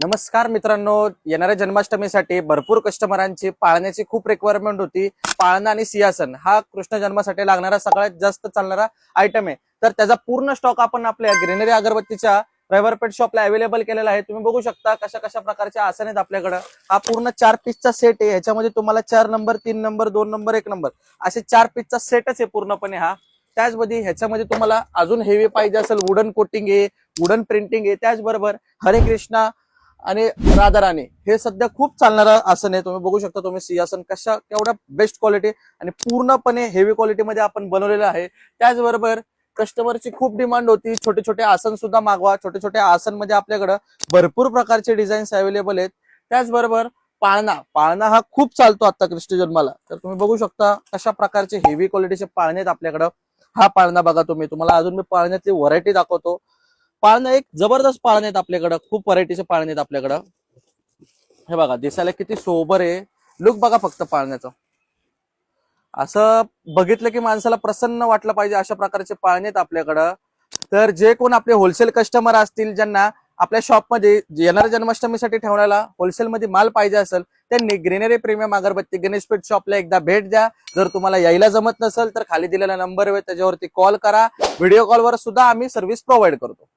नमस्कार मित्रांनो, येणाऱ्या जन्माष्टमीसाठी भरपूर कस्टमरांची पाळण्याची खूप रिक्वायरमेंट होती. पाळणा आणि सिंहासन हा कृष्ण जन्मासाठी लागणारा सगळ्यात जास्त चालणारा आयटम आहे. तर त्याचा पूर्ण स्टॉक आपण आपल्या ग्रीनरी अगरबत्तीच्या रविवारपेठ शॉपला अवेलेबल केलेला आहे. तुम्ही बघू शकता कशा कशा प्रकारचे आसन आहेत आपल्याकडे. हा पूर्ण 4 पीसचा सेट आहे. याच्यामध्ये तुम्हाला 4 नंबर, 3 नंबर, 2 नंबर, 1 नंबर असे 4 पीसचा सेटच आहे पूर्णपणे हा. त्याचमध्ये ह्याच्यामध्ये तुम्हाला अजून हेवी पाहिजे असेल, वुडन कोटिंग आहे, वुडन प्रिंटिंग आहे. त्याचबरोबर हरे कृष्णा आणि राधाराणी हे सध्या खूप चालणारं आसन आहे. तुम्ही बघू शकता, तुम्ही सिंहासन कशा केवढ्या बेस्ट क्वालिटी आणि पूर्णपणे हेवी क्वालिटीमध्ये आपण बनवलेलं आहे. त्याचबरोबर कस्टमरची खूप डिमांड होती, छोटे छोटे आसन सुद्धा मागवा. छोटे छोटे आसन मध्ये आपल्याकडे भरपूर प्रकारचे डिझाईन्स अवेलेबल आहेत. त्याचबरोबर पाळणा पाळणा हा खूप चालतो आता कृष्ण जन्माला. तर तुम्ही बघू शकता कशा प्रकारचे हेवी क्वालिटीचे पाळणे आहेत आपल्याकडं. हा पाळणा बघा तुम्ही, तुम्हाला अजून मी पाळण्याची व्हरायटी दाखवतो. पाळणं एक जबरदस्त पाळणे आहेत आपल्याकडं, खूप व्हरायटीचे पाळणे आहेत आपल्याकडं. हे बघा, दिसायला किती सोबर आहे. लुक बघा फक्त पाळण्याचं. असं बघितलं की माणसाला प्रसन्न वाटलं पाहिजे, अशा प्रकारचे पाळणे आहेत आपल्याकडं. तर जे कोण आपले होलसेल कस्टमर असतील, ज्यांना आपल्या शॉपमध्ये येणाऱ्या जन्माष्टमीसाठी ठेवण्याला होलसेलमध्ये माल पाहिजे असेल, त्यांनी ग्रीनरी प्रीमियम अगरबत्ती गणेशपेठ शॉपला एकदा भेट द्या. जर तुम्हाला यायला जमत नसेल तर खाली दिलेला नंबर आहे त्याच्यावरती कॉल करा. व्हिडिओ कॉलवर सुद्धा आम्ही सर्व्हिस प्रोव्हाइड करतो.